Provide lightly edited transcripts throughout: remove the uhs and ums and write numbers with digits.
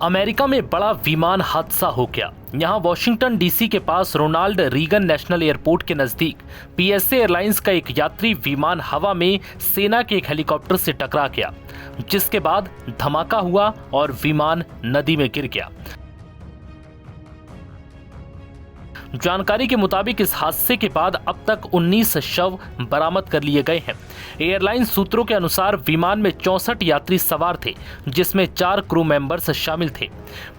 America में बड़ा विमान हादसा हो गया। यहां वाशिंगटन डीसी के पास रोनाल्ड रीगन नेशनल एयरपोर्ट के नजदीक पीएसए एयरलाइंस का एक यात्री विमान हवा में सेना के एक हेलीकॉप्टर से टकरा गया, जिसके बाद धमाका हुआ और विमान नदी में गिर गया। जानकारी के मुताबिक इस हादसे के बाद अब तक 19 शव बरामद कर लिए गए हैं। एयरलाइन सूत्रों के अनुसार विमान में 64 यात्री सवार थे, जिसमें 4 क्रू मेंबर्स शामिल थे।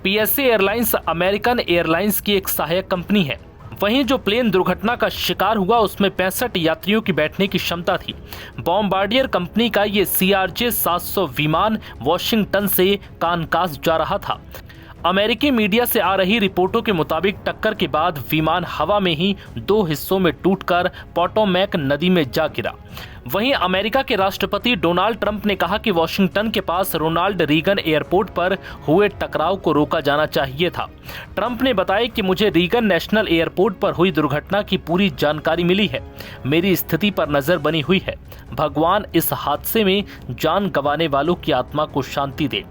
पीएसए एयरलाइंस अमेरिकन एयरलाइंस की एक सहायक कंपनी है। वहीं जो प्लेन दुर्घटना का शिकार हुआ उसमें 65 यात्रियों की बैठने की क्षमता थी। बॉम्बार्डियर कंपनी का ये CRJ 700 विमान वॉशिंगटन से कानकास जा रहा था। अमेरिकी मीडिया से आ रही रिपोर्टों के मुताबिक टक्कर के बाद विमान हवा में ही 2 हिस्सों में टूटकर पोटोमैक नदी में जा गिरा। वहीं अमेरिका के राष्ट्रपति डोनाल्ड ट्रंप ने कहा कि वॉशिंगटन के पास रोनाल्ड रीगन एयरपोर्ट पर हुए टकराव को रोका जाना चाहिए था। ट्रंप ने बताया कि मुझे रीगन नेशनल एयरपोर्ट पर हुई दुर्घटना की पूरी जानकारी मिली है। मेरी स्थिति पर नजर बनी हुई है। भगवान इस हादसे में जान गंवाने वालों की आत्मा को शांति दे।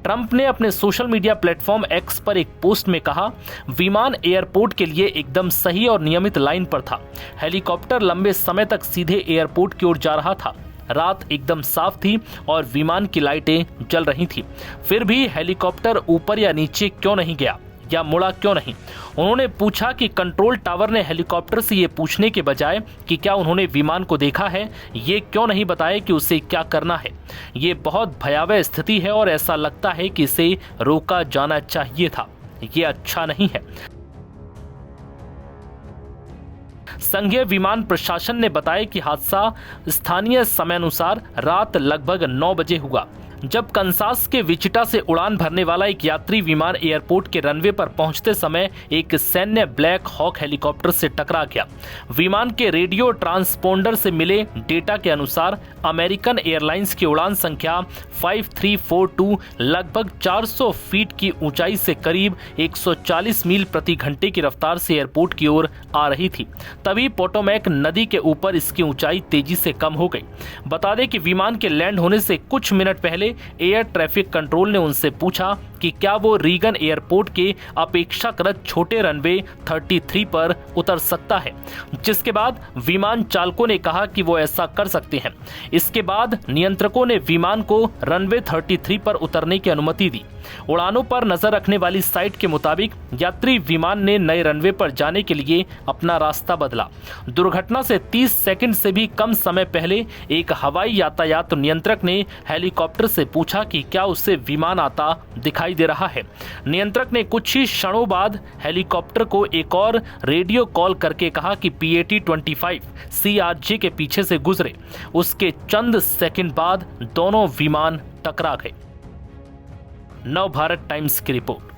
ट्रंप ने अपने सोशल मीडिया प्लेटफॉर्म एक्स पर एक पोस्ट में कहा, विमान एयरपोर्ट के लिए एकदम सही और नियमित लाइन पर था। हेलीकॉप्टर लंबे समय तक सीधे एयरपोर्ट की ओर जा रहा था। रात एकदम साफ थी और विमान की लाइटें जल रही थी। फिर भी हेलीकॉप्टर ऊपर या नीचे क्यों नहीं गया या मुड़ा क्यों नहीं? उन्होंने पूछा कि कंट्रोल टावर ने हेलीकॉप्टर से ये पूछने के बजाय कि क्या उन्होंने विमान को देखा है, ये क्यों नहीं बताया कि उसे क्या करना है। ये बहुत भयावह स्थिति है और ऐसा लगता है कि इसे रोका जाना चाहिए था। ये अच्छा नहीं है। संघीय विमान प्रशासन ने बताया कि हादसा स्थानीय समयानुसार रात लगभग 9 बजे हुआ, जब कंसास के विचिटा से उड़ान भरने वाला एक यात्री विमान एयरपोर्ट के रनवे पर पहुंचते समय एक सैन्य ब्लैक हॉक हेलीकॉप्टर से टकरा गया। विमान के रेडियो ट्रांसपोंडर से मिले डेटा के अनुसार अमेरिकन एयरलाइंस की उड़ान संख्या 5342 लगभग 400 फीट की ऊंचाई से करीब 140 मील प्रति घंटे की रफ्तार से एयरपोर्ट की ओर आ रही थी। तभी पोटोमैक नदी के ऊपर इसकी ऊंचाई तेजी से कम हो गई। बता दें कि विमान के लैंड होने से कुछ मिनट पहले एयर ट्रैफिक कंट्रोल ने उनसे पूछा कि क्या वो रीगन एयरपोर्ट के अपेक्षाकृत छोटे रनवे 33 पर उतर सकता है, जिसके बाद विमान चालकों ने कहा कि वो ऐसा कर सकते हैं। इसके बाद नियंत्रकों ने विमान को रनवे 33 पर उतरने की अनुमति दी। उड़ानों पर नजर रखने वाली साइट के मुताबिक यात्री विमान ने नए रनवे पर जाने के लिए अपना रास्ता बदला। दुर्घटना से 30 सेकंड से भी कम समय पहले एक हवाई यातायात नियंत्रक ने हेलीकॉप्टर से पूछा कि क्या उसे विमान आता दिखाई दे रहा है। नियंत्रक ने कुछ ही क्षणों बाद हेलीकॉप्टर को एक और रेडियो कॉल करके कहा कि PAT-25 CRJ के पीछे से गुजरे। उसके चंद सेकंड बाद दोनों विमान टकरा गए। नव भारत टाइम्स की रिपोर्ट।